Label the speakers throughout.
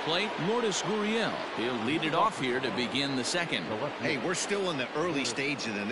Speaker 1: plate, Lourdes Gurriel. He'll lead it off here to begin the second.
Speaker 2: Hey, we're still in the early stage of the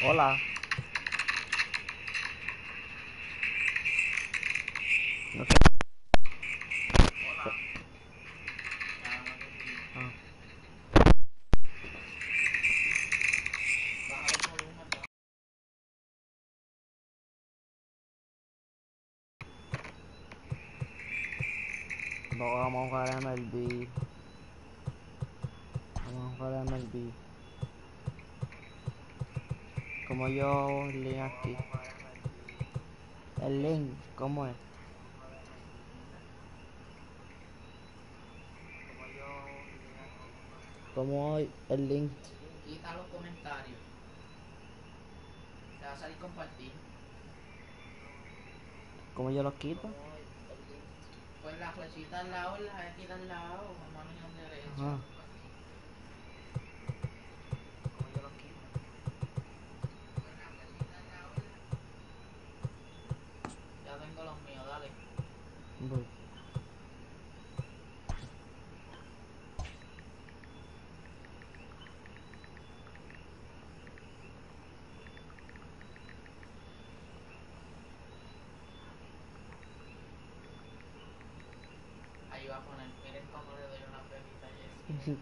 Speaker 3: Hola. No sé. Hola. Ah. No, vamos a jugar MLB. Vamos a jugar MLB. Como yo link aquí. El link, ¿cómo es? ¿Cómo el link?
Speaker 4: Quita los comentarios. Te va a salir compartir.
Speaker 3: ¿Cómo yo los quito?
Speaker 4: Pues la flechita al lado, la X al lado, con mano derecha.
Speaker 3: Ajá.
Speaker 4: Ya tengo los míos, dale.
Speaker 3: Voy.
Speaker 4: Ahí va a poner, miren cómo le doy una pelita y eso.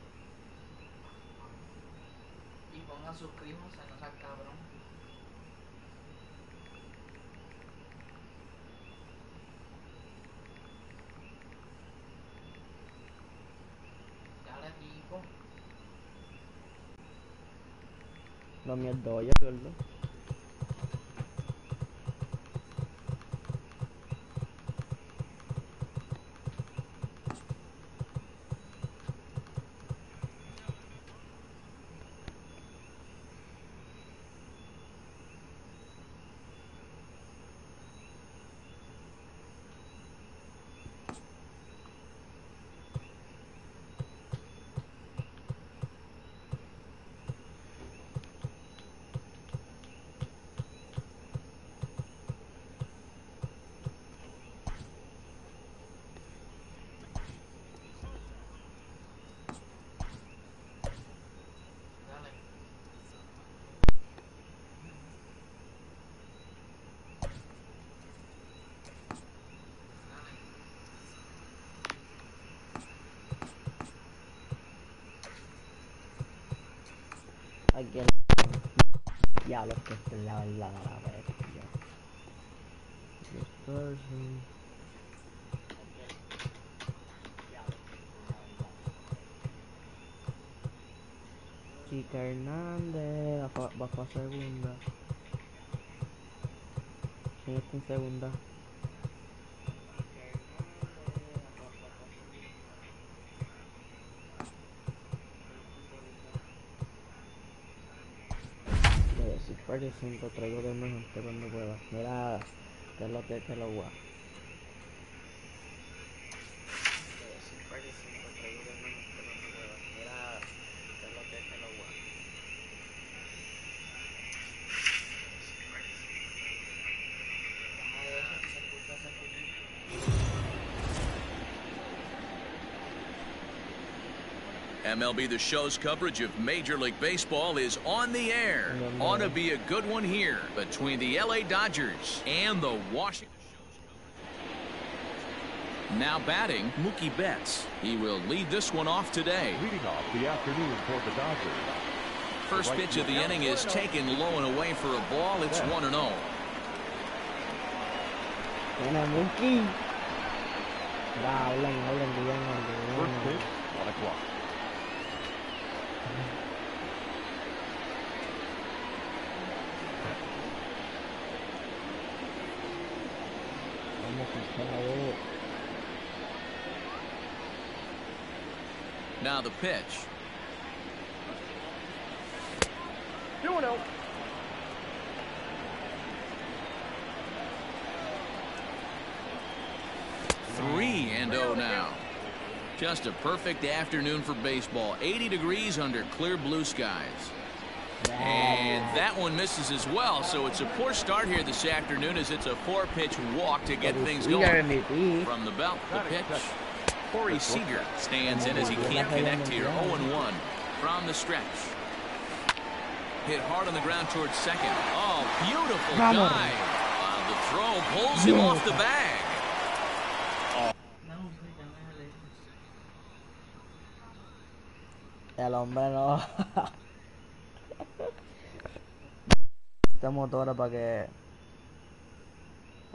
Speaker 4: Y pongan suscríbanse, no seas cabrón. Dale tipo.
Speaker 3: Lo mío es doya, ¿verdad? Aquí el... Ya lo que es la verdad, la bestia. This person. Chica Hernández va para segunda. ¿Quién está en segunda? 45, traigo de emergente cuando pueda. Mira, que es lo que te lo voy a. 45, traigo de emergente cuando pueda. Mira, que es lo que te lo voy a.
Speaker 1: MLB The Show's coverage of Major League Baseball is on the air. Ought to be a good one here between the LA Dodgers and the Washington. Now batting, Mookie Betts. He will lead this one off today.
Speaker 5: Leading off the afternoon for the Dodgers.
Speaker 1: First pitch of the inning is taken low and away for a ball. It's 1-0.
Speaker 3: Buena, Mookie. Hablan bien.
Speaker 5: First pitch, 1 o'clock.
Speaker 1: Now the pitch.
Speaker 5: 2-0.
Speaker 1: Three and 0 now. Just a perfect afternoon for baseball. 80 degrees under clear blue skies. And that one misses as well, so it's a poor start here this afternoon as it's a 4-pitch walk to get things going. From the belt, the pitch. Corey Seager stands in as he can't connect here. 0-1 from the stretch. Hit hard on the ground towards second. Oh, beautiful dive. The throw pulls him off the bag.
Speaker 3: El hombre no. Esta motora para que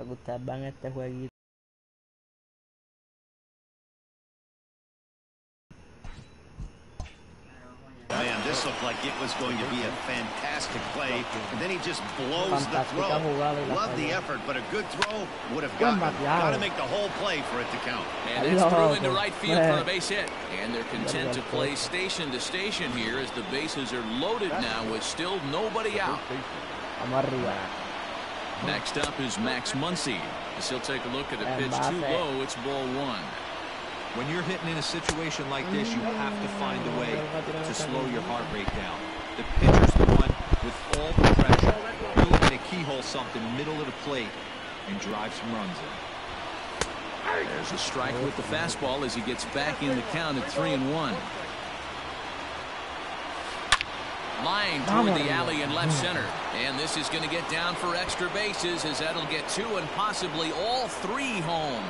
Speaker 3: ustedes vean este jueguito.
Speaker 2: Man, this looked like it was going to be a fantastic play, and then he just blows the throw. Love the effort, but a good throw would have got to make the whole play for it to count.
Speaker 1: And that's through into right field for a base hit. And they're content to play station to station here as the bases are loaded now with still nobody out. Next up is Max Muncy. As he'll take a look at a pitch too low. It's ball 1.
Speaker 6: When you're hitting in a situation like this, you have to find a way to slow your heart rate down. The pitcher's the one with all the pressure. You're looking to keyhole something middle of the plate and drive some runs in.
Speaker 1: There's a strike with the fastball as he gets back in the count at 3-1. Line toward the alley in left center. And this is going to get down for extra bases as that'll get 2 and possibly all 3 home.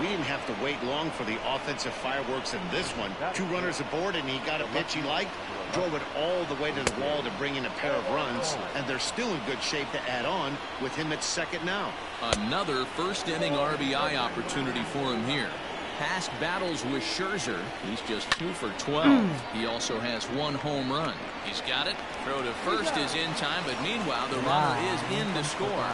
Speaker 2: We didn't have to wait long for the offensive fireworks in this one. 2 runners aboard, and he got a pitch he liked, drove it all the way to the wall to bring in a pair of runs, and they're still in good shape to add on with him at second now.
Speaker 1: Another first-inning RBI opportunity for him here. Past battles with Scherzer, he's just 2 for 12. He also has 1 home run. He's got it. Throw to first is in time, but meanwhile, the runner is in to score.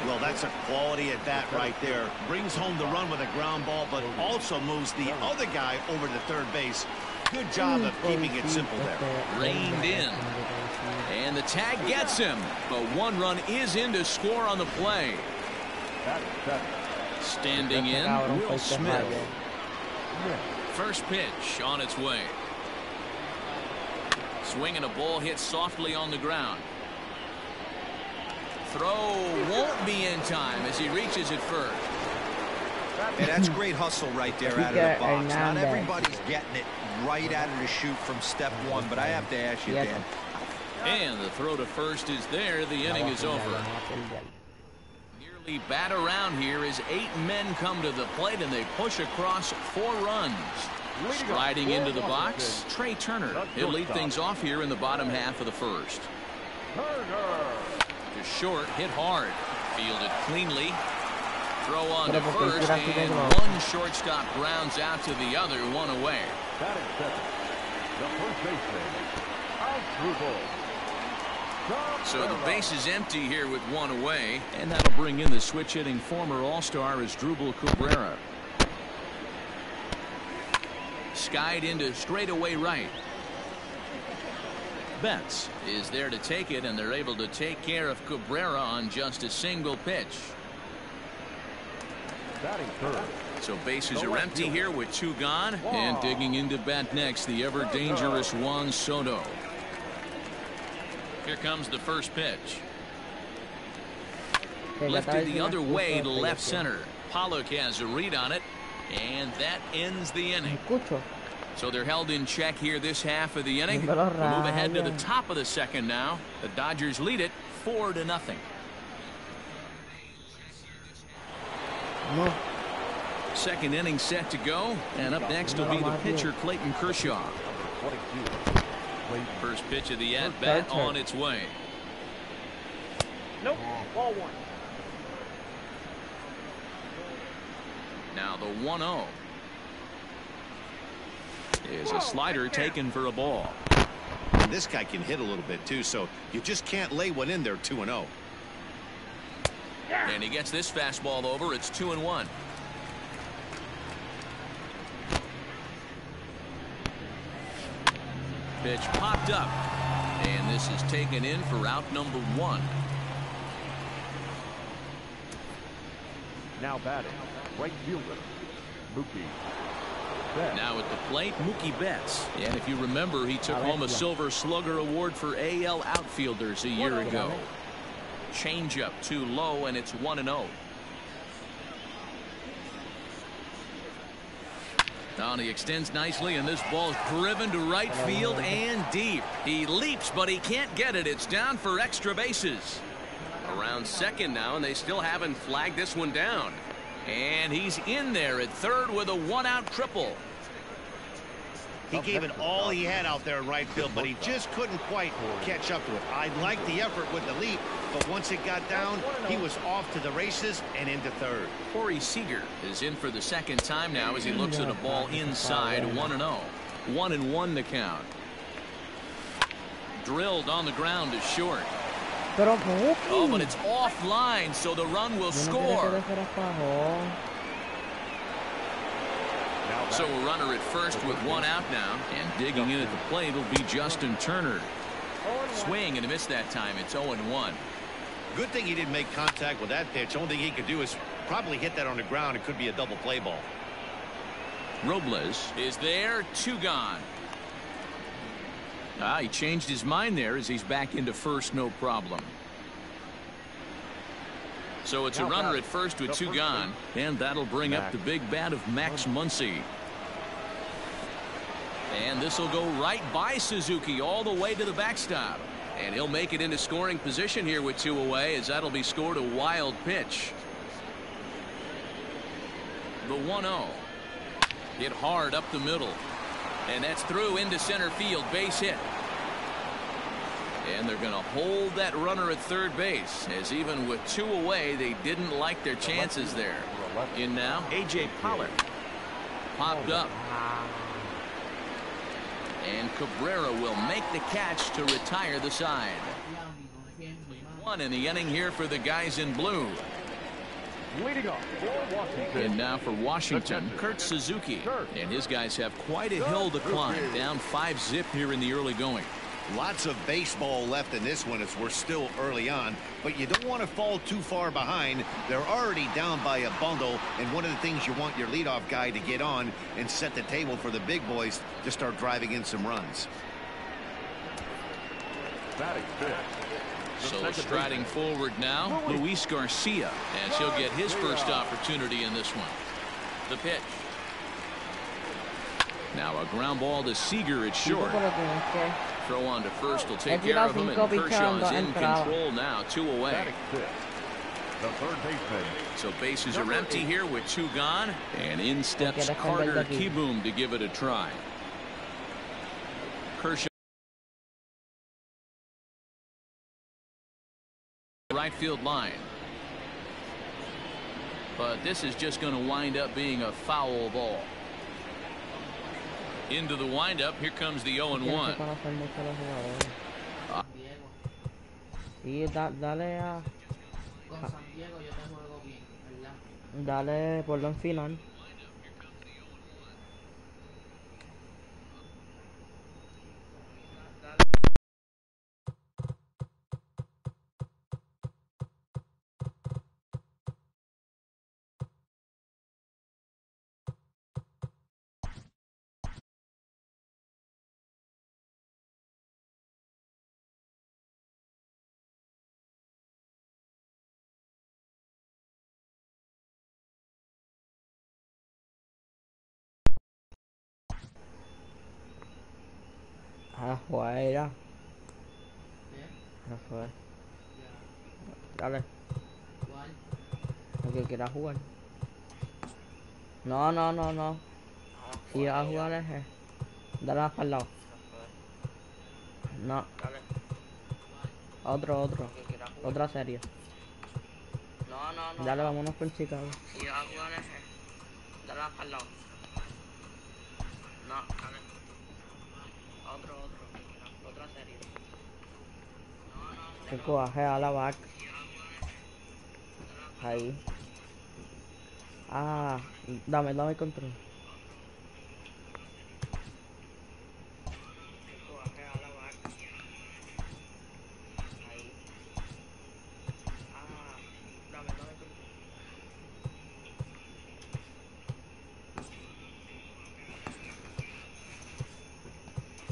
Speaker 2: Well, that's a quality at bat right there. Brings home the run with a ground ball, but also moves the other guy over to third base. Good job of keeping it simple there.
Speaker 1: Reined in. And the tag gets him. But 1 run is in to score on the play. Standing in, Will Smith. First pitch on its way. Swinging a ball hit softly on the ground. Throw won't be in time as he reaches it first.
Speaker 6: Hey, that's great hustle right there out of the box. Not everybody's getting it right out of the chute from step 1, but I have to ask you, Dan.
Speaker 1: And the throw to first is there. The inning is over. Nearly bat around here as 8 men come to the plate and they push across 4 runs. Sliding into the box, Trey Turner. He'll lead things off here in the bottom half of the first. To short, hit hard. Fielded cleanly. Throw on to first, and 1 shortstop grounds out to the other, 1 away. So the base is empty here with 1 away, and that'll bring in the switch-hitting former All-Star Asdrubal Cabrera. skied into straightaway right. Betts is there to take it, and they're able to take care of Cabrera on just a single pitch.
Speaker 5: Batting third.
Speaker 1: So bases are empty here with 2 gone. And digging into bat next, the ever dangerous Juan Soto. Here comes the first pitch. Lifted the other way to left center. Pollock has a read on it, and that ends the inning. So they're held in check here this half of the inning. We'll move ahead to the top of the second now. The Dodgers lead it 4-0.
Speaker 3: No.
Speaker 1: Second inning set to go, and up next will be the pitcher Clayton Kershaw. First pitch of the at-bat on its way.
Speaker 5: Nope. Ball 1.
Speaker 1: Now the 1-0 is a slider taken for a ball.
Speaker 2: And this guy can hit a little bit too, so you just can't lay one in there 2-0.
Speaker 1: And he gets this fastball over. It's 2-1. Pitch popped up, and this is taken in for out number 1.
Speaker 5: Now batting, right fielder, Mookie Betts.
Speaker 1: Now at the plate, Mookie Betts. And if you remember, he took home a Silver Slugger Award for AL outfielders a year ago. Changeup too low, and it's 1-0. Now he extends nicely, and this ball's driven to right field and deep. He leaps, but he can't get it. It's down for extra bases. Around second now, and they still haven't flagged this one down. And he's in there at third with a 1-out triple.
Speaker 2: He gave it all he had out there in right field, but he just couldn't quite catch up to it. I liked the effort with the leap, but once it got down, he was off to the races and into third.
Speaker 1: Corey Seager is in for the second time now as he looks at a ball inside. 1-0. 1-1 the count. Drilled on the ground to short. Oh, but it's offline, so the run will score. So a runner at first with 1 out now, and digging in at the plate will be Justin Turner. Swing and a miss that time. It's 0-1.
Speaker 2: Good thing he didn't make contact with that pitch. Only thing he could do is probably hit that on the ground. It could be a double play ball.
Speaker 1: Robles is there. 2 gone. He changed his mind there as he's back into first, no problem. So it's a runner at first with 2 gone, and that'll bring up the big bat of Max Muncy. And this will go right by Suzuki all the way to the backstop. And he'll make it into scoring position here with 2 away, as that'll be scored a wild pitch. The 1-0. Hit hard up the middle. And that's through into center field. Base hit. And they're going to hold that runner at third base, as even with 2 away, they didn't like their chances there. In now, A.J. Pollock. Popped up. And Cabrera will make the catch to retire the side. 1 in the inning here for the guys in blue.
Speaker 5: Leading off for Washington.
Speaker 1: And now for Washington, Kurt Suzuki. And his guys have quite a hill to climb. Down 5-0 here in the early going.
Speaker 2: Lots of baseball left in this one as we're still early on, but you don't want to fall too far behind. They're already down by a bundle, and one of the things you want your leadoff guy to get on and set the table for the big boys to start driving in some runs.
Speaker 5: Batting fifth.
Speaker 1: So striding forward now, Luis Garcia, as he'll get his first opportunity in this one. The pitch. Now a ground ball to Seager at short. Throw on to first will take care of him, and Kershaw's in control now. 2 away.
Speaker 5: The third baseman.
Speaker 1: So bases are empty here with 2 gone, and in steps Carter Kieboom to give it a try. Kershaw. Right field line. But this is just going to wind up being a foul ball. Into the windup. Here comes the 0-1.
Speaker 3: Dale, ponlo en final. Afuera.
Speaker 4: ¿Qué?
Speaker 3: Afuera.
Speaker 4: Ya.
Speaker 3: Dale.
Speaker 4: ¿Cuál?
Speaker 3: El que quiera jugar. No, no, no, no. Si vas a jugar ese. Dale más para el lado. No. Otro, otro. Otra serie. No, no, no. Dale, vámonos con Chicago. Si vas a jugar ese. Dale más para el lado. No, dale. Otro, otro. Otra serie. No, no, no. Que coaje a la vaca. Ahí. Ah, dame el control.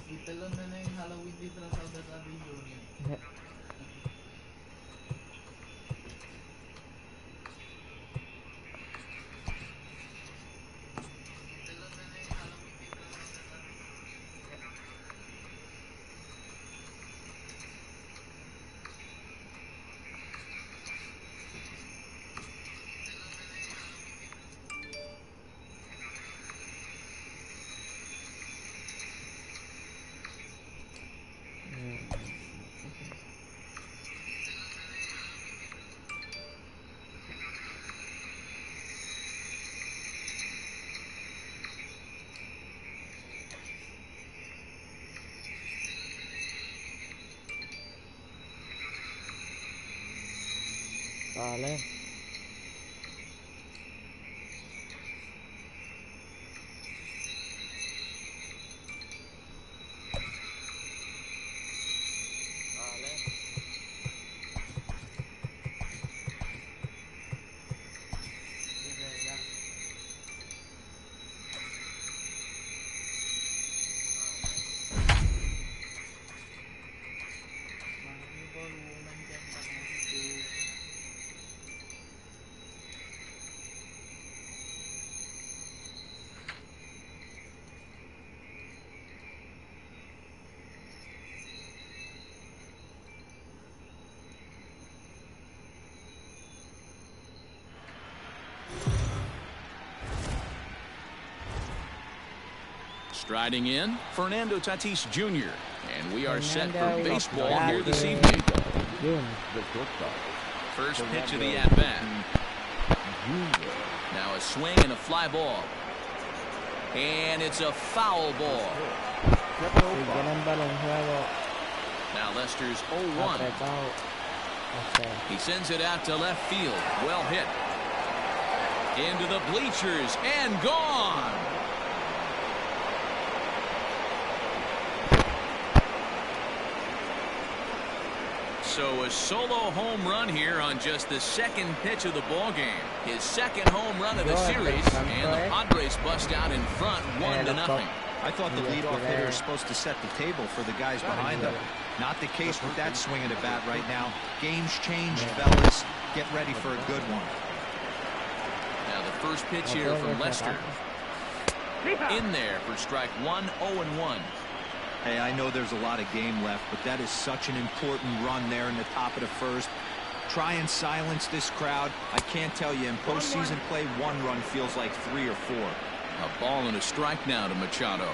Speaker 4: ¿Viste los nenes en Halloween disfrazados de Randy Jr.?
Speaker 3: Vale.
Speaker 4: Baja mi volumen, que está como si tú...
Speaker 1: Striding in, Fernando Tatis Jr. And we are set for
Speaker 3: Fernando
Speaker 1: baseball here this
Speaker 3: Tatis
Speaker 1: evening.
Speaker 3: Jr.
Speaker 5: The shortstop.
Speaker 1: First pitch of the at-bat.
Speaker 5: Junior.
Speaker 1: Now a swing and a fly ball. And it's a foul ball.
Speaker 3: Si tienen balón juego
Speaker 1: Now Lester's 0-1.
Speaker 3: apretado.
Speaker 1: He sends it out to left field. Well hit. Into the bleachers and gone. So a solo home run here on just the second pitch of the ball game. His second home run of the series, and the Padres bust out in front 1-0.
Speaker 6: I thought the leadoff hitter is supposed to set the table for the guys behind them. Not the case with that swing of the bat right now. Game's changed, fellas. Get ready for a good one.
Speaker 1: Now the first pitch here from Lester. In there for strike one, 0-1.
Speaker 6: Hey, I know there's a lot of game left, but that is such an important run there in the top of the first. Try and silence this crowd. I can't tell you, in postseason play, one run feels like 3 or 4.
Speaker 1: A ball and a strike now to Machado.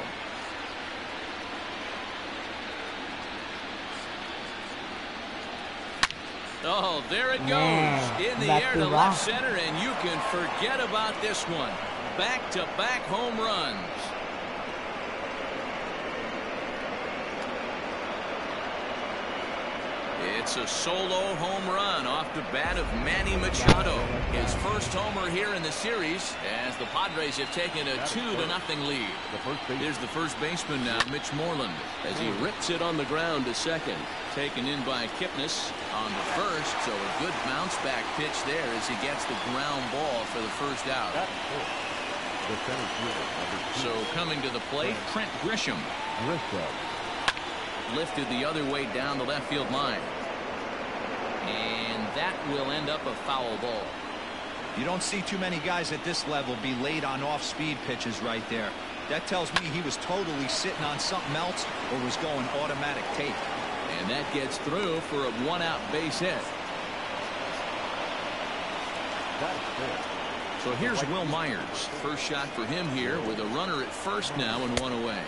Speaker 1: Oh, there it goes. In the air to left center, and you can forget about this one. Back-to-back home runs. It's a solo home run off the bat of Manny Machado. His first homer here in the series as the Padres have taken a 2-0 lead. Here's the first baseman now, Mitch Moreland, as he rips it on the ground to second. Taken in by Kipnis on the first, so a good bounce back pitch there as he gets the ground ball for the first out. So coming to the plate, Trent Grisham. Lifted the other way down the left field line. And that will end up a foul ball.
Speaker 6: You don't see too many guys at this level be late on off-speed pitches right there. That tells me he was totally sitting on something else or was going automatic tape.
Speaker 1: And that gets through for a one-out base hit. So here's Will Myers. First shot for him here with a runner at first now and one away.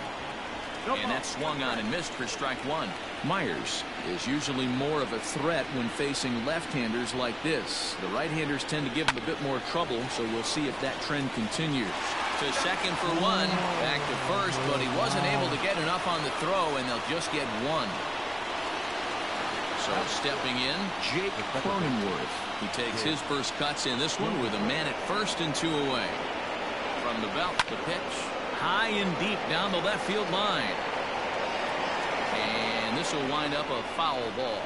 Speaker 1: And that swung on and missed for strike one. Myers is usually more of a threat when facing left-handers like this. The right-handers tend to give him a bit more trouble, so we'll see if that trend continues. To second for one, back to first, but he wasn't able to get enough on the throw, and they'll just get one. So stepping in, Jake Cronenworth. He takes his first cuts in this one with a man at first and two away. From the belt, the pitch. High and deep down the left field line. And this will wind up a foul ball.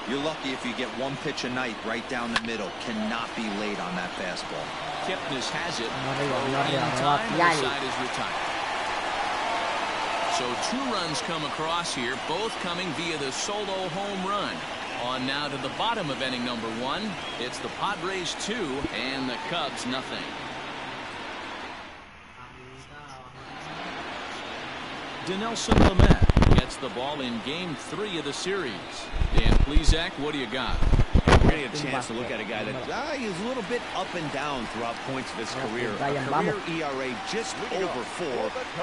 Speaker 6: You're lucky if you get one pitch a night right down the middle. Cannot be late on that fastball.
Speaker 1: Kipnis has it. In time, the side is retired. So 2 runs come across here, both coming via the solo home run. On now to the bottom of inning number 1. It's the Padres 2 and the Cubs nothing. Dinelson Lamet gets the ball in game 3 of the series. Dan Plesac, what do you got?
Speaker 2: We're getting a chance to look at a guy that is a little bit up and down throughout points of his career. A career ERA just over 4.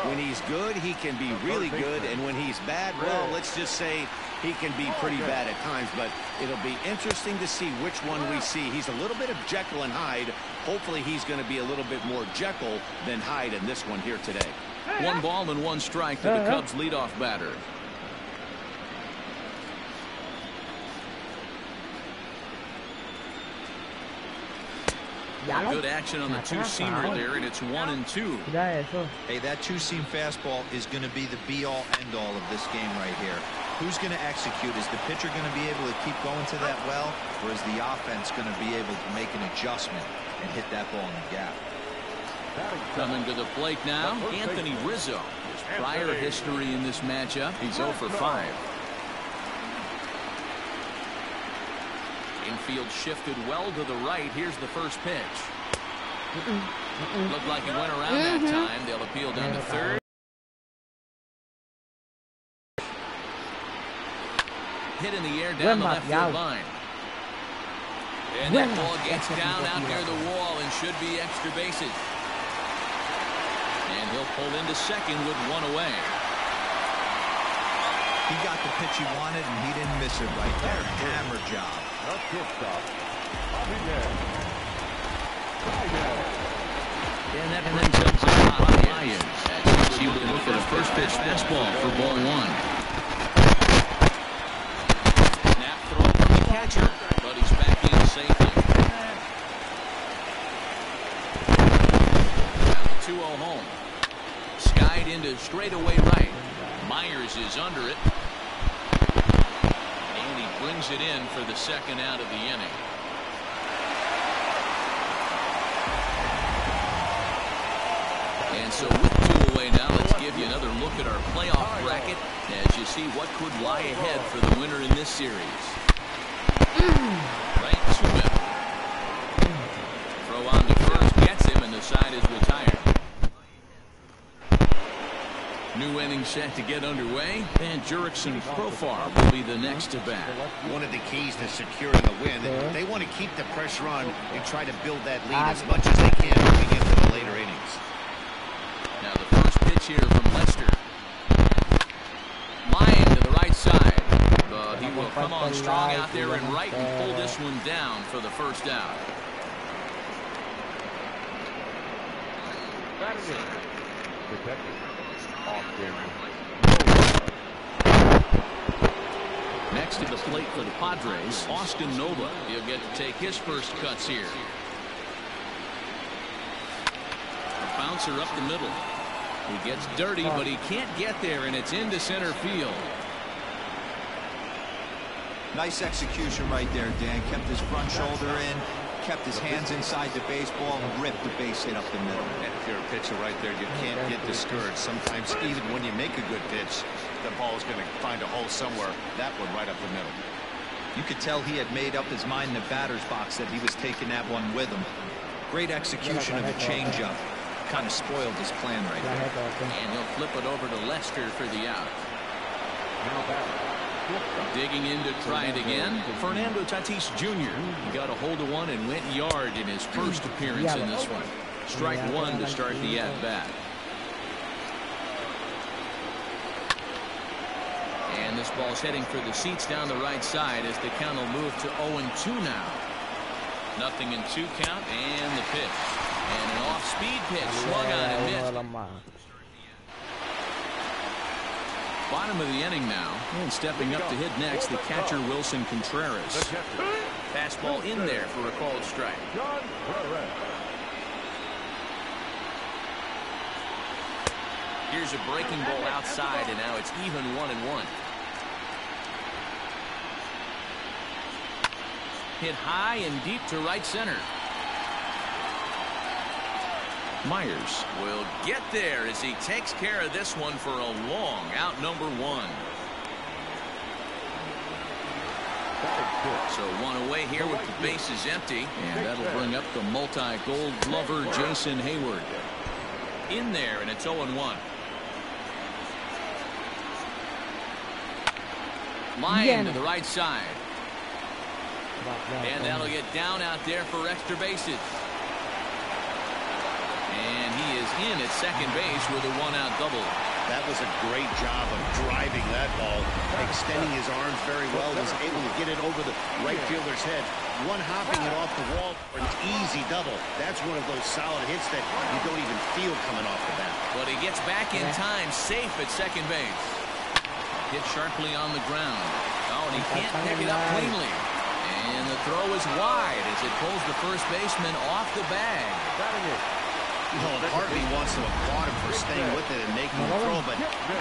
Speaker 2: When he's good, he can be really good, and when he's bad, well, let's just say he can be pretty bad at times. But it'll be interesting to see which one we see. He's a little bit of Jekyll and Hyde. Hopefully he's going to be a little bit more Jekyll than Hyde in this one here today.
Speaker 1: 1 ball and 1 strike to the Cubs leadoff batter. Good action on the 2-seamer there, and it's 1-2.
Speaker 6: Hey, that 2-seam fastball is going to be the be-all, end-all of this game right here. Who's going to execute? Is the pitcher going to be able to keep going to that well, or is the offense going to be able to make an adjustment and hit that ball in the gap?
Speaker 1: Coming to the plate now, Anthony Rizzo. His prior history in this matchup, he's 0 for 5. Infield shifted well to the right. Here's the first pitch. Looked like he went around that time. They'll appeal down to third. Hit in the air down the left field line. And that ball gets down out near the wall and should be extra bases. And he'll pull into second with 1 away.
Speaker 6: He got the pitch he wanted, and he didn't miss it right there. Hammer job.
Speaker 1: And that brings up Zaha Lyons as he will look for the first pitch fastball for ball 1. Snap throw from the catcher, but he's back in safely. Now 2-0 home. Skied into straightaway right. Myers is under it. And he brings it in for the second out of the inning. And so with 2 away now, let's give you another look at our playoff bracket as you see what could lie ahead for the winner in this series. Right to him. Throw on to first, gets him, and the side is retired. New inning set to get underway, and Jurickson Profar will be the next to bat.
Speaker 2: One of the keys to securing a win, they want to keep the pressure on and try to build that lead as much as they can moving into the later innings.
Speaker 1: Now the first pitch here from Lester. Line to the right side, but he will come on strong out there and right and pull this one down for the first out. Next to the plate for the Padres, Austin Nova. He'll get to take his first cuts here. A bouncer up the middle. He gets dirty, but he can't get there, and it's into center field.
Speaker 6: Nice execution right there, Dan. Kept his front shoulder in, kept his hands inside the baseball, and ripped the base hit up the middle.
Speaker 2: And if you're a pitcher right there, you can't get discouraged. Sometimes even when you make a good pitch, the ball's going to find a hole somewhere. That one right up the middle.
Speaker 6: You could tell he had made up his mind in the batter's box that he was taking that one with him. Great execution of the changeup. kind of spoiled his plan right there.
Speaker 1: And he'll flip it over to Lester for the out. Digging in to try it again. Fernando Tatis Jr. He got a hold of one and went yard in his first appearance in this one. Strike one to start the at-bat. And this ball's heading for the seats down the right side as the count will move to 0-2 now. 0-2 count and the pitch. And an off-speed pitch swung on and missed. Bottom of the inning now. And stepping up to hit next, the catcher Wilson Contreras. Fastball in there for a called strike. Here's a breaking ball outside, and now it's even 1-1. Hit high and deep to right center. Myers will get there as he takes care of this one for a long out, number one. So one away here with the bases empty, and that'll bring up the multi-gold glover Jason Hayward. In there, and it's 0-1. Line to the right side. And that'll get down out there for extra bases. And he is in at second base with a one-out double.
Speaker 2: That was a great job of driving that ball, extending his arms very well, was able to get it over the right fielder's head. One hopping it off the wall for an easy double. That's one of those solid hits that you don't even feel coming off the bat.
Speaker 1: But he gets back in time, safe at second base. Hit sharply on the ground. Oh, and he can't pick it up cleanly. And the throw is wide as it pulls the first baseman off the bag.
Speaker 2: Part of me wants to applaud him for staying with it and making the throw, but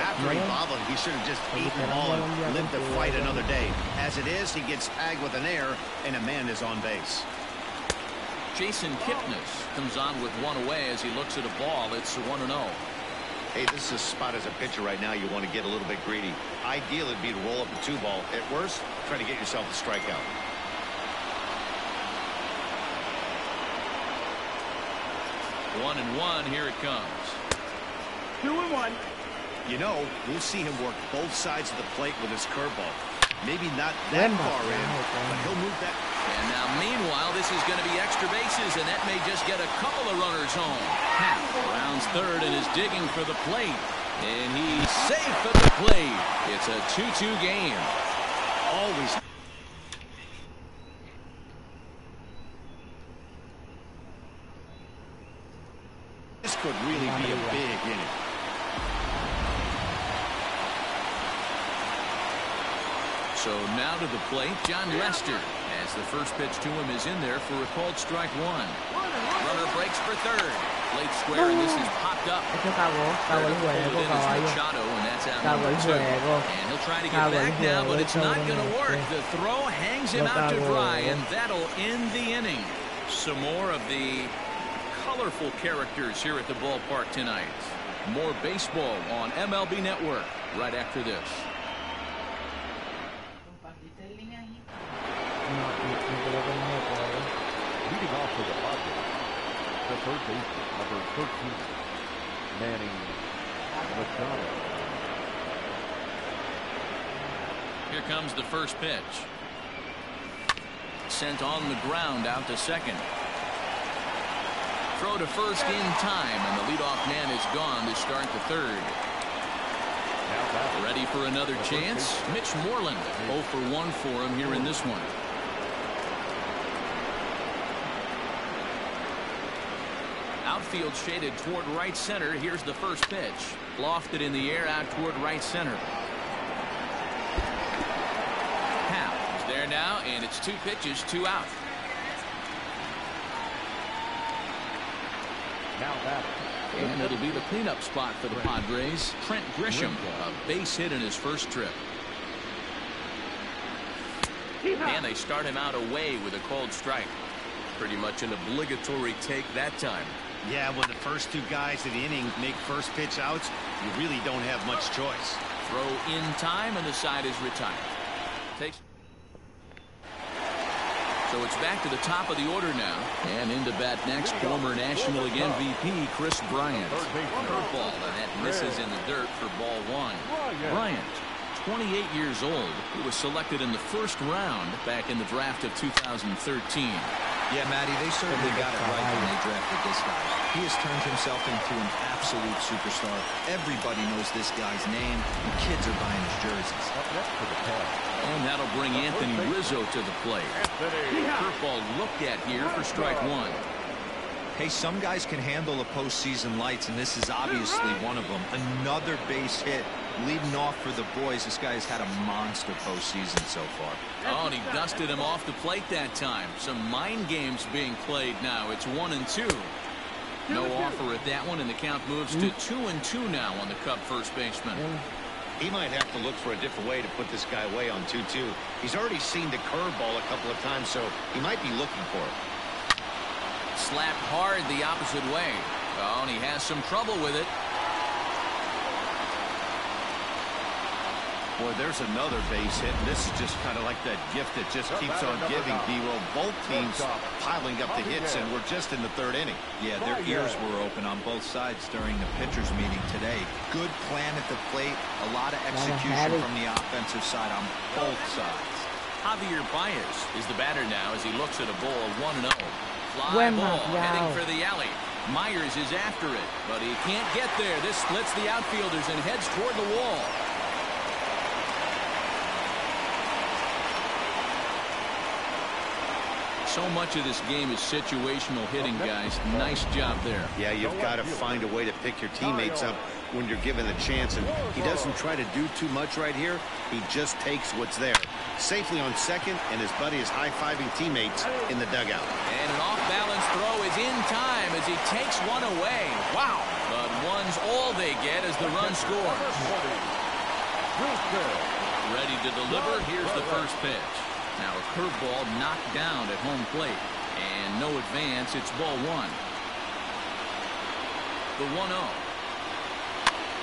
Speaker 2: after he bobbled, he should have just eaten the ball and lived to fight another day. As it is, he gets tagged with an error, and a man is on base.
Speaker 1: Jason Kipnis comes on with one away as he looks at a ball. It's 1-0.
Speaker 2: Hey, this is a spot as a pitcher right now you want to get a little bit greedy. Ideal would be to roll up the 2-ball. At worst, try to get yourself a strikeout.
Speaker 1: 1-1, here it comes.
Speaker 2: 2-1. You know, we'll see him work both sides of the plate with his curveball. Maybe not that far in, but he'll move that.
Speaker 1: And now, meanwhile, this is going to be extra bases, and that may just get a couple of runners home. Happ rounds third and is digging for the plate. And he's safe at the plate. It's a 2-2 game.
Speaker 2: Always. This could really be a big inning.
Speaker 1: So now to the plate, John Lester, as the first pitch to him is in there for a called strike one. Runner breaks for third. Plate square, and this is popped up. Machado, and that's out number two. And he'll try to get back now, but it's not going to work. The throw hangs him out to dry, and that'll end the inning. Some more of the colorful characters here at the ballpark tonight. More baseball on MLB Network right after this.
Speaker 5: Leading off for the Padres, the third baseman, number 13, Manny Machado.
Speaker 1: Here comes the first pitch. Sent on the ground out to second. Throw to first in time, and the leadoff man is gone to start the third. Ready for another chance? Mitch Moreland, 0 for 1 for him here in this one. Outfield shaded toward right center. Here's the first pitch. Lofted in the air out toward right center. Happ is there now, and it's 2 pitches, 2 out.
Speaker 5: Now that.
Speaker 1: And it'll be the cleanup spot for the Padres. Trent Grisham, a base hit in his first trip. And they start him out away with a called strike. Pretty much an obligatory take that time.
Speaker 2: Yeah, when the first 2 guys in the inning make first pitch outs, you really don't have much choice.
Speaker 1: Throw in time, and the side is retired. Takes. So it's back to the top of the order now. And into bat next, former National League MVP Chris Bryant. Curveball, and that misses in the dirt for ball one. Bryant, 28 years old. He was selected in the first round back in the draft of 2013.
Speaker 6: Yeah, Matty, they certainly got it right when they drafted this guy. He has turned himself into an absolute superstar. Everybody knows this guy's name, and kids are buying his jerseys.
Speaker 1: And that'll bring Anthony Rizzo to the plate. Curveball looked at here for strike one.
Speaker 6: Hey, some guys can handle the postseason lights, and this is obviously one of them. Another base hit leading off for the boys. This guy has had a monster postseason so far.
Speaker 1: Oh, and he dusted him off the plate that time. Some mind games being played now. It's 1-2. No offer at that one, and the count moves to 2-2 now on the Cub first baseman.
Speaker 2: He might have to look for a different way to put this guy away on 2-2. He's already seen the curveball a couple of times, so he might be looking for it.
Speaker 1: Slapped hard the opposite way. Oh, and he has some trouble with it.
Speaker 2: Boy, there's another base hit, and this is just kind of like that gift that just keeps on giving, D-Roll. Both teams piling up the hits, and we're just in the third inning.
Speaker 6: Yeah, their ears were open on both sides during the pitchers' meeting today. Good plan at the plate, a lot of execution from the offensive side on both sides.
Speaker 1: Javier Baez is the batter now as he looks at a ball 1-0. Fly ball heading for the alley. Myers is after it, but he can't get there. This splits the outfielders and heads toward the wall. So much of this game is situational hitting, guys. Nice job there.
Speaker 2: Yeah, you've got to find a way to pick your teammates up when you're given the chance, and he doesn't try to do too much right here. He just takes what's there. Safely on second, and his buddy is high-fiving teammates in the dugout.
Speaker 1: And an off-balance throw is in time as he takes one away. Wow. But one's all they get as the run scores. Ready to deliver. Here's the first pitch. Now a curveball knocked down at home plate. And no advance. It's ball one. The 1-0.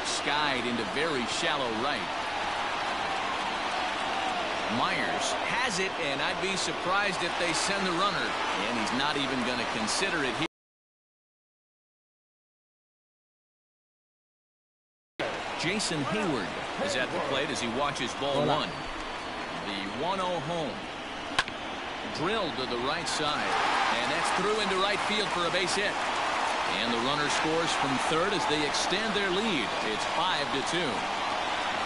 Speaker 1: Skied into very shallow right. Myers has it, and I'd be surprised if they send the runner. And he's not even going to consider it here. Jason Hayward is at the plate as he watches ball one. The 1-0 home. Drilled to the right side. And that's through into right field for a base hit. And the runner scores from third as they extend their lead. It's 5-2.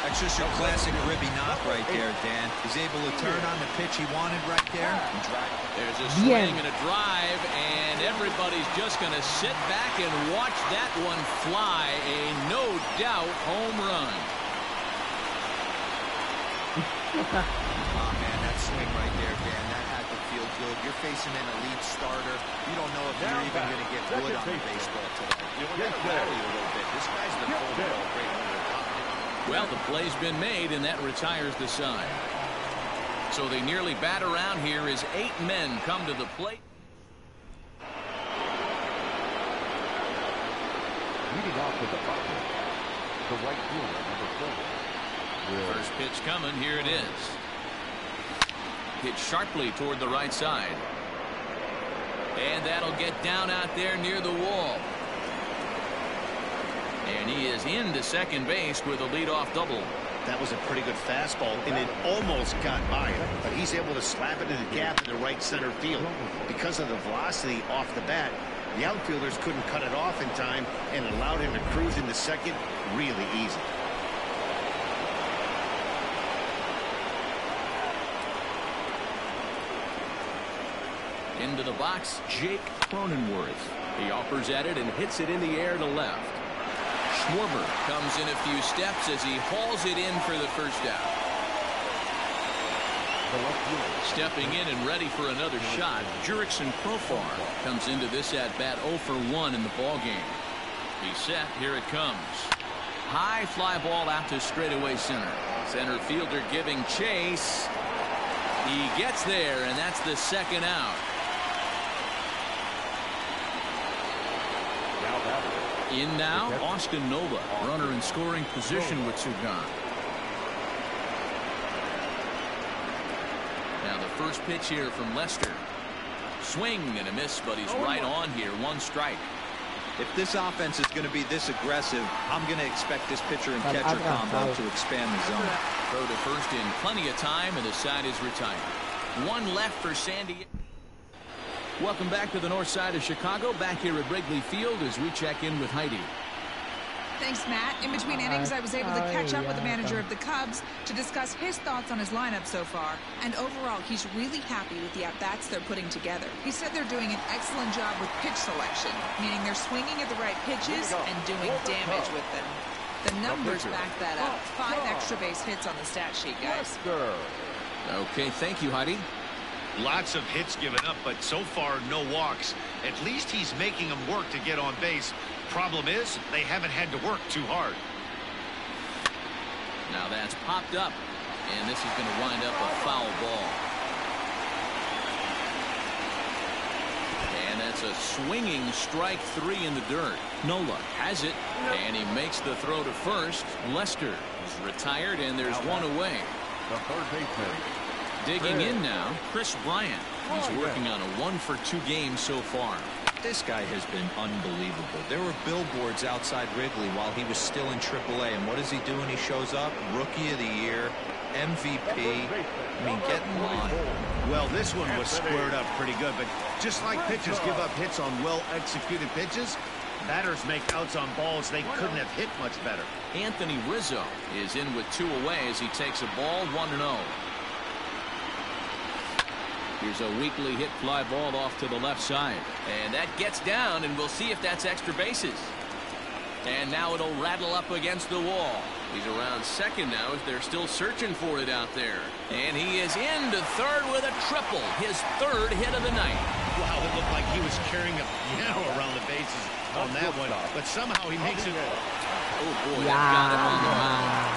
Speaker 6: That's just your classic Ribby knock right there, Dan. He's able to turn on the pitch he wanted right there.
Speaker 1: There's a swing and a drive, and everybody's just going to sit back and watch that one fly. A no-doubt home run.
Speaker 6: Oh, man, that swing right there, Dan, that had to feel good. You're facing an elite starter. You don't know if you're even going to get wood on the baseball today.
Speaker 2: This guy's been holding the ball great under the top.
Speaker 1: Well, the play's been made, and that retires the side. So they nearly bat around here as 8 men come to the plate.
Speaker 5: Leading off to the bucket, the right fielder, number 4.
Speaker 1: First pitch coming. Here it is. Hit sharply toward the right side. And that'll get down out there near the wall. And he is into second base with a leadoff double.
Speaker 2: That was a pretty good fastball, and it almost got by him, but he's able to slap it in the gap in the right center field. Because of the velocity off the bat, the outfielders couldn't cut it off in time and allowed him to cruise into second really easy.
Speaker 1: Into the box, Jake Cronenworth. He offers at it and hits it in the air to left. Schwarber comes in a few steps as he hauls it in for the first out. Stepping in and ready for another shot, Jurickson Profar comes into this at-bat 0 for 1 in the ballgame. He's set. Here it comes. High fly ball out to straightaway center. Center fielder giving chase. He gets there, and that's the second out. In now, Austin Nova, runner in scoring position with Sigueme. Now the first pitch here from Lester. Swing and a miss, but he's right on here. 1 strike.
Speaker 6: If this offense is going to be this aggressive, I'm going to expect this pitcher and catcher combo to expand the zone.
Speaker 1: Throw to first in plenty of time, and the side is retired. 1 left for San Diego. Welcome back to the north side of Chicago. Back here at Wrigley Field as we check in with Heidi.
Speaker 7: Thanks, Matt. In between innings, I was able to catch up with the manager of the Cubs to discuss his thoughts on his lineup so far. And overall, he's really happy with the at-bats they're putting together. He said they're doing an excellent job with pitch selection, meaning they're swinging at the right pitches and doing damage with them. The numbers back that up. 5 extra base hits on the stat sheet, guys.
Speaker 1: Okay, thank you, Heidi.
Speaker 2: Lots of hits given up, but so far no walks. At least he's making them work to get on base. Problem is, they haven't had to work too hard.
Speaker 1: Now that's popped up, and this is going to wind up a foul ball. And that's a swinging strike 3 in the dirt. Nola has it, and he makes the throw to first. Lester is retired, and there's 1 away.
Speaker 5: The third baseman.
Speaker 1: Digging in now, Chris Bryant. He's working on a 1-for-2 game so far.
Speaker 6: This guy has been unbelievable. There were billboards outside Wrigley while he was still in AAA. And what does he do when he shows up? Rookie of the Year, MVP. I mean, get in line.
Speaker 2: Well, this one was squared up pretty good, but just like pitchers give up hits on well-executed pitches, batters make outs on balls they couldn't have hit much better.
Speaker 1: Anthony Rizzo is in with 2 away as he takes a ball 1-0. Here's a weakly hit fly ball off to the left side. And that gets down, and we'll see if that's extra bases. And now it'll rattle up against the wall. He's around second now as they're still searching for it out there. And he is into third with a triple. His 3rd hit of the night.
Speaker 2: Wow, it looked like he was carrying a piano around the bases on that one. But somehow he makes it.
Speaker 1: Oh, boy, that got him on the money.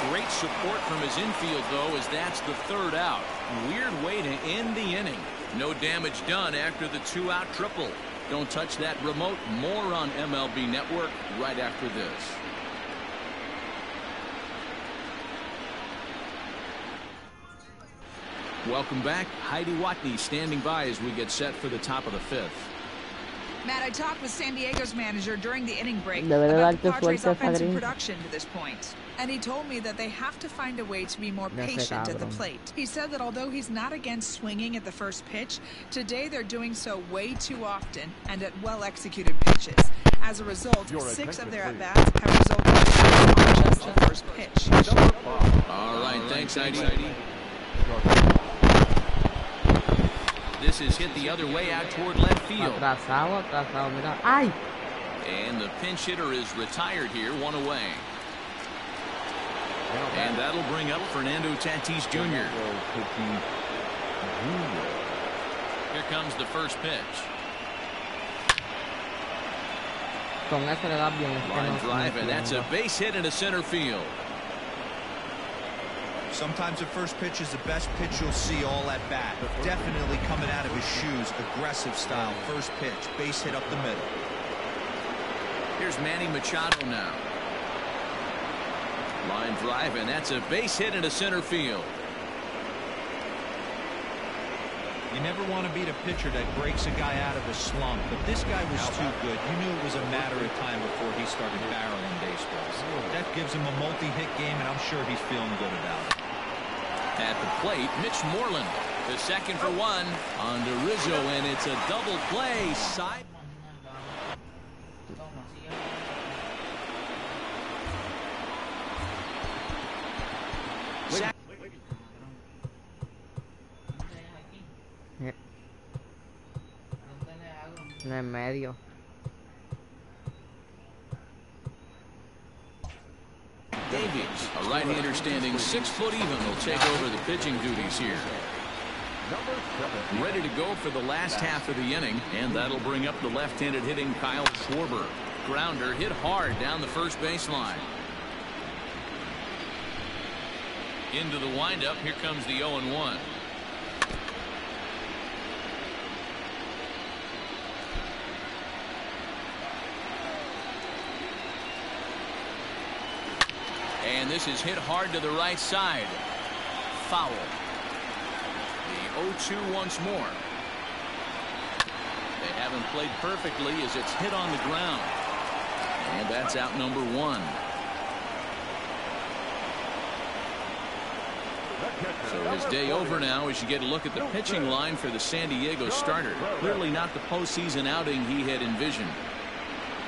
Speaker 1: Great support from his infield, though, as that's the 3rd out. Weird way to end the inning. No damage done after the 2-out triple. Don't touch that remote. More on MLB Network right after this. Welcome back. Heidi Watney standing by as we get set for the top of the 5th.
Speaker 7: Matt, I talked with San Diego's manager during the inning break
Speaker 3: Debe de
Speaker 7: about the
Speaker 3: darte
Speaker 7: Padres'
Speaker 3: fuerte,
Speaker 7: offensive
Speaker 3: Padrín.
Speaker 7: production to this point. And he told me that they have to find a way to be more
Speaker 3: Ya sé,
Speaker 7: patient at the
Speaker 3: cabrón.
Speaker 7: plate. He said that although he's not against swinging at the first pitch, today they're doing so way too often and at well-executed pitches. As a result, 6 of their at-bats have resulted in just the first pitch.
Speaker 1: All right, thanks, Heidi. This is hit the other way out toward left field.
Speaker 3: Atrasado, mira. ¡Ay!
Speaker 1: And the pinch hitter is retired here, 1 away. And that'll bring up Fernando Tatis Jr. Here comes the first pitch.
Speaker 3: Con eso le da bien.
Speaker 1: Line drive, and that's a base hit into center field.
Speaker 6: Sometimes the first pitch is the best pitch you'll see all at bat. Definitely coming out of his shoes. Aggressive style. First pitch. Base hit up the middle.
Speaker 1: Here's Manny Machado now. Line drive, and that's a base hit into center field.
Speaker 6: You never want to beat a pitcher that breaks a guy out of a slump, but this guy was too good. You knew it was a matter of time before he started barreling baseballs. That gives him a multi-hit game, and I'm sure he's feeling good about it.
Speaker 1: At the plate, Mitch Moreland, the second for 1 on to Rizzo, and it's a double play. Side.
Speaker 3: En el medio.
Speaker 1: Davies, a right-hander standing 6 foot even, will take over the pitching duties here. Ready to go for the last half of the inning, and that'll bring up the left-handed hitting Kyle Schwarber. Grounder hit hard down the first baseline. Into the windup, here comes the 0-1. And this is hit hard to the right side. Foul. 0-2 once more. They haven't played perfectly as it's hit on the ground. And that's out number 1. So his day over now as you get a look at the pitching line for the San Diego starter. Clearly not the postseason outing he had envisioned.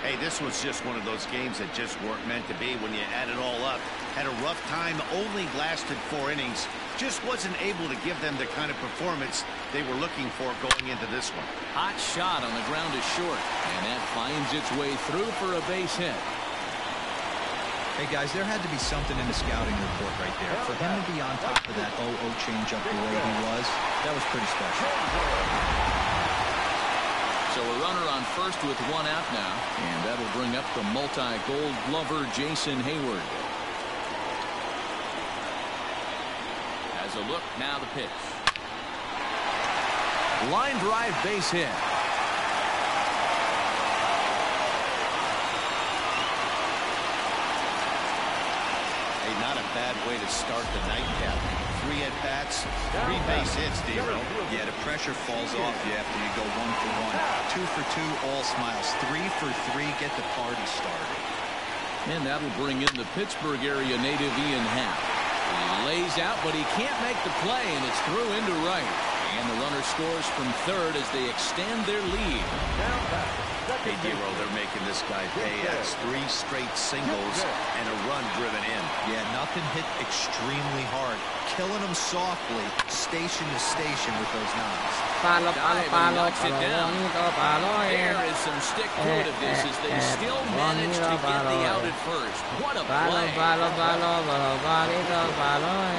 Speaker 2: Hey, this was just one of those games that just weren't meant to be when you add it all up. Had a rough time, only lasted 4 innings. Just wasn't able to give them the kind of performance they were looking for going into this one.
Speaker 1: Hot shot on the ground is short, and that finds its way through for a base hit.
Speaker 6: Hey, guys, there had to be something in the scouting report right there. For him to be on top of that 0-0 changeup the way he was, that was pretty special.
Speaker 1: So a runner on first with 1 out now, and that'll bring up the multi-gold glover Jason Hayward. As a look, now the pitch. Line drive base hit.
Speaker 2: Not a bad way to start the nightcap. 3 at-bats, 3 base hits, D-Roll.
Speaker 6: Yeah, the pressure falls off you after you go 1 for 1. 2 for 2, all smiles. 3 for 3, get the party started.
Speaker 1: And that'll bring in the Pittsburgh area native Ian Happ. He lays out, but he can't make the play, and it's through into right. And the runner scores from third as they extend their lead.
Speaker 2: Hey, D-Roll, they're making this guy pay. That's 3 straight singles and a run driven in.
Speaker 6: Yeah, nothing hit extremely hard. Killing them softly, station to station with those knocks.
Speaker 1: There is some stick to it of this as they still manage to get the out at first. What a play.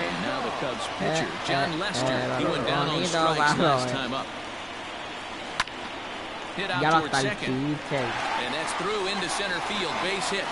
Speaker 1: And now the Cubs pitcher, John Lester. He went down on strikes last time up. Hit out towards second. And that's through into center field. Base hit.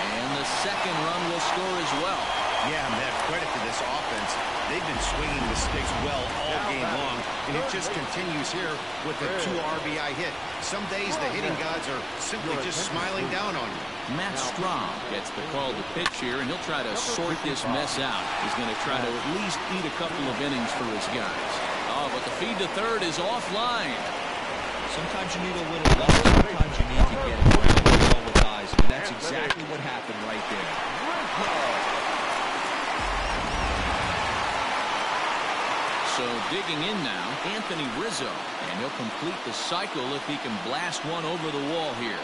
Speaker 1: And the second run will score as well.
Speaker 2: Yeah, man, credit to this offense. They've been swinging the sticks well all game long, and it just continues here with a 2 RBI hit. Some days the hitting gods are simply just smiling down on you.
Speaker 1: Matt Strahm gets the call to pitch here, and he'll try to sort this mess out. He's going to try to at least eat a couple of innings for his guys. Oh, but the feed to third is offline.
Speaker 6: Sometimes you need a little luck. Sometimes you need to get it right with eyes. And that's exactly what happened right there.
Speaker 1: So digging in now, Anthony Rizzo. And he'll complete the cycle if he can blast one over the wall here.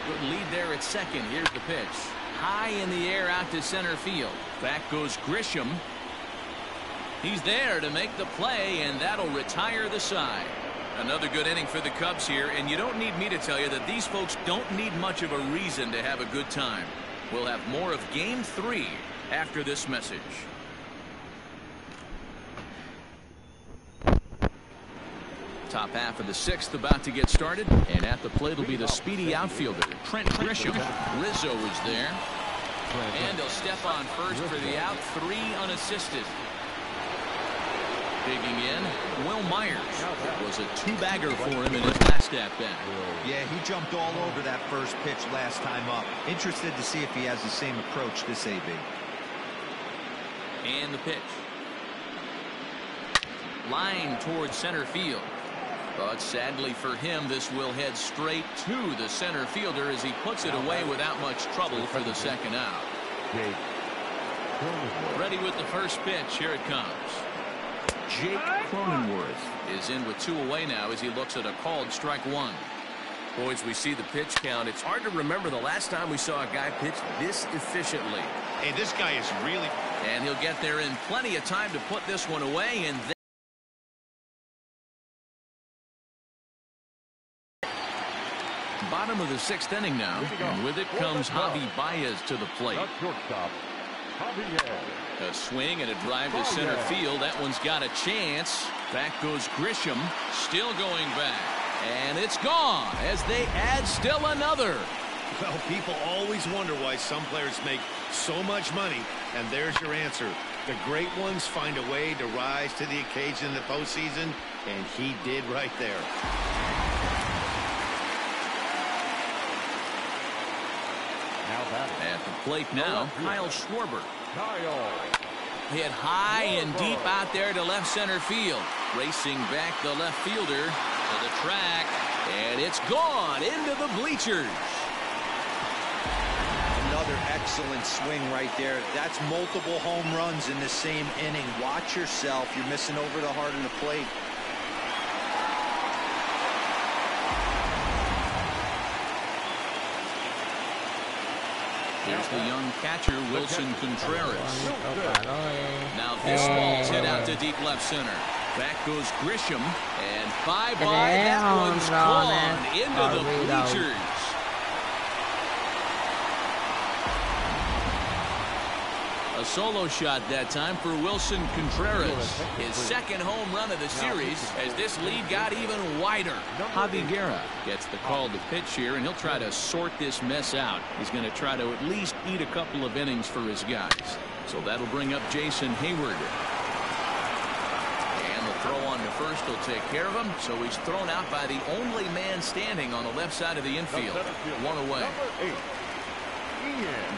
Speaker 1: Good lead there at second. Here's the pitch. High in the air out to center field. Back goes Grisham. He's there to make the play, and that'll retire the side. Another good inning for the Cubs here, and you don't need me to tell you that these folks don't need much of a reason to have a good time. We'll have more of Game 3 after this message. Top half of the 6th about to get started, and at the plate will be the speedy outfielder Trent Grisham. Rizzo is there, and he'll step on first for the out. 3 unassisted. Digging in, Will Myers. It was a 2-bagger for him in his last at-bat.
Speaker 6: Yeah, he jumped all over that first pitch last time up. Interested to see if he has the same approach this AB.
Speaker 1: And the pitch. Line towards center field. But sadly for him, this will head straight to the center fielder as he puts it away without much trouble for the second out. Ready with the first pitch. Here it comes. Jake Cronenworth is in with 2 away now as he looks at a called strike 1.
Speaker 8: Boys, we see the pitch count. It's hard to remember the last time we saw a guy pitch this efficiently.
Speaker 2: Hey, this guy is really...
Speaker 1: And he'll get there in plenty of time to put this one away, and then bottom of the 6th inning now, and with it comes Javi Baez to the plate. A swing and a drive to center field. That one's got a chance. Back goes Grisham, still going back, and it's gone as they add still another.
Speaker 2: Well, people always wonder why some players make so much money, and there's your answer. The great ones find a way to rise to the occasion in the postseason, and he did right there.
Speaker 1: At the plate now, Kyle Schwarber. Hit high and deep out there to left center field. Racing back the left fielder to the track, and it's gone into the bleachers.
Speaker 6: Another excellent swing right there. That's multiple home runs in the same inning. Watch yourself. You're missing over the heart of the plate.
Speaker 1: Here's the young catcher, Wilson Contreras. Now this ball's hit out to deep left center. Back goes Grisham, and bye-bye, that one's gone into the bleachers. A solo shot that time for Wilson Contreras. His second home run of the series as this lead got even wider. Javi Guerra gets the call to pitch here, and he'll try to sort this mess out. He's going to try to at least eat a couple of innings for his guys. So that'll bring up Jason Hayward. And the throw on to first will take care of him. So he's thrown out by the only man standing on the left side of the infield. One away.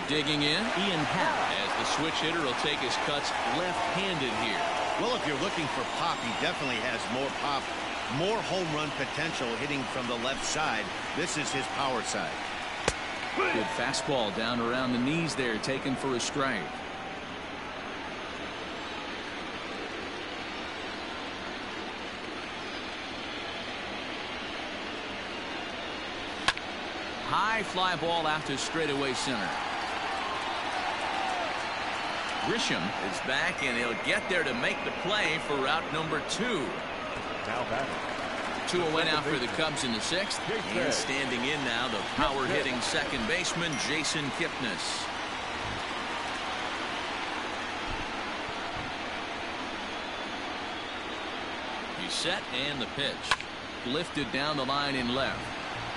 Speaker 1: Digging in, Ian Happ, as the switch hitter will take his cuts left-handed here.
Speaker 2: Well, if you're looking for pop, he definitely has more pop, more home run potential hitting from the left side. This is his power side.
Speaker 1: Good fastball down around the knees there, taken for a strike. High fly ball out to straightaway center. Grisham is back, and he'll get there to make the play for route number 2. Two away now for the Cubs in the 6th. And standing in now, the power-hitting second baseman, Jason Kipnis. He's set, and the pitch. Lifted down the line in left.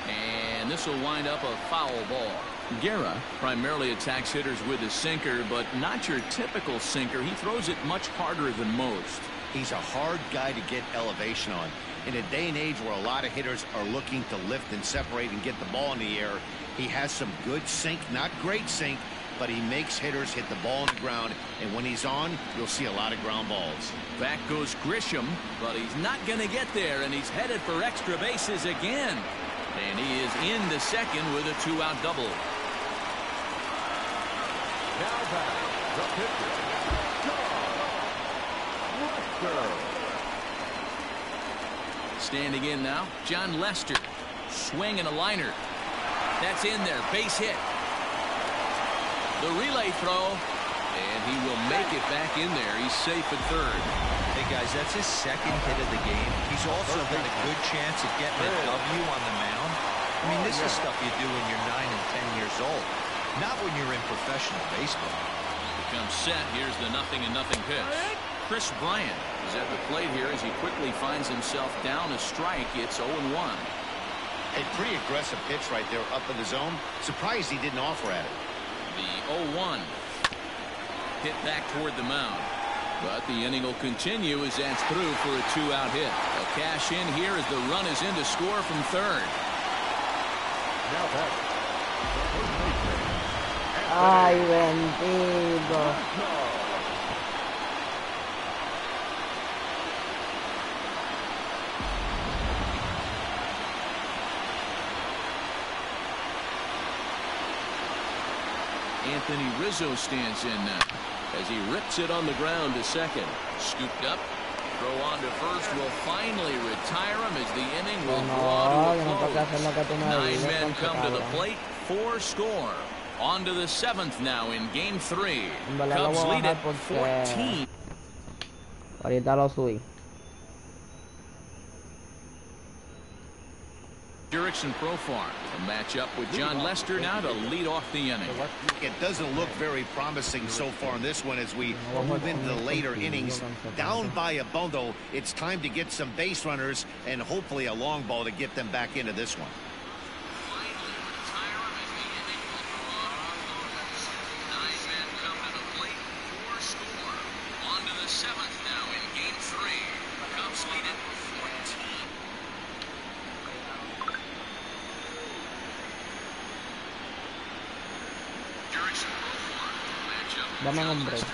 Speaker 1: And this will wind up a foul ball. Guerra primarily attacks hitters with a sinker, but not your typical sinker. He throws it much harder than most.
Speaker 2: He's a hard guy to get elevation on. In a day and age where a lot of hitters are looking to lift and separate and get the ball in the air, he has some good sink, not great sink, but he makes hitters hit the ball on the ground, and when he's on, you'll see a lot of ground balls.
Speaker 1: Back goes Grisham, but he's not going to get there, and he's headed for extra bases again. And he is in the second with a 2-out double.
Speaker 5: Now back, the pitcher, John Lester.
Speaker 1: Standing in now, John Lester. Swing and a liner. That's in there, base hit. The relay throw, and he will make it back in there. He's safe at third.
Speaker 6: Hey, guys, that's his second hit of the game. He's also got a good chance of getting a W on the mound. I mean, this is stuff you do when you're 9 and 10 years old, not when you're in professional baseball.
Speaker 1: Becomes set. Here's the 0-0 pitch. Chris Bryant is at the plate here as he quickly finds himself down a strike. It's 0-1.
Speaker 2: A pretty aggressive pitch right there up in the zone. Surprised he didn't offer at it.
Speaker 1: The 0-1. Hit back toward the mound. But the inning will continue as that's through for a 2-out hit. A cash in here as the run is in to score from third.
Speaker 5: Now back.
Speaker 3: Ay, bendito.
Speaker 1: Anthony Rizzo stands in now as he rips it on the ground to second. Scooped up. Throw on to first will finally retire him as the inning will draw to a close. 9 men come to the plate. 4 score. On to the 7th now in game 3. Cubs lead it 14.
Speaker 3: Ahorita lo subí.
Speaker 1: Jurickson Profar, a matchup with John Lester now to lead off the inning.
Speaker 2: It doesn't look very promising so far in this one as we move into the later innings. Down by a bundle, it's time to get some base runners and hopefully a long ball to get them back into this one.
Speaker 3: Dame un break.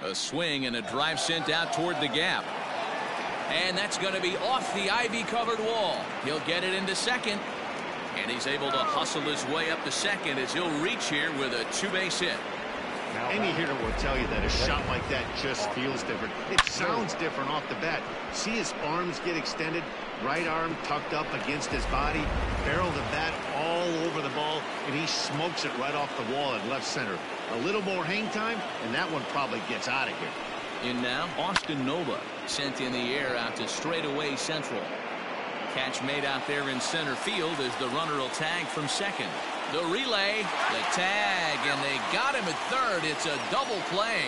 Speaker 1: A swing and a drive sent out toward the gap. And that's going to be off the ivy-covered wall. He'll get it into second. And he's able to hustle his way up to second as he'll reach here with a two-base hit.
Speaker 2: Any hitter will tell you that a shot like that just feels different. It sounds different off the bat. See his arms get extended, right arm tucked up against his body, barrel of the bat all over the ball, and he smokes it right off the wall at left center. A little more hang time, and that one probably gets out of here.
Speaker 1: In now, Austin Nova sent in the air out to straightaway central. Catch made out there in center field as the runner will tag from second. The relay, the tag, and they got him at third. It's a double play.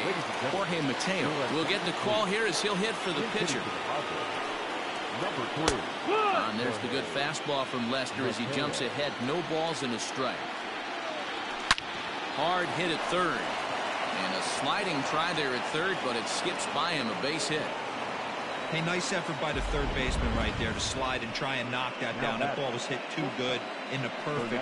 Speaker 1: Jorge Mateo will get the call here as he'll hit for the pitcher.
Speaker 5: number 3.
Speaker 1: And there's the good fastball from Lester as he jumps ahead. No balls and a strike. Hard hit at third. And a sliding try there at third, but it skips by him, a base hit.
Speaker 6: Hey, nice effort by the third baseman right there to slide and try and knock that down. That ball was hit too good in the perfect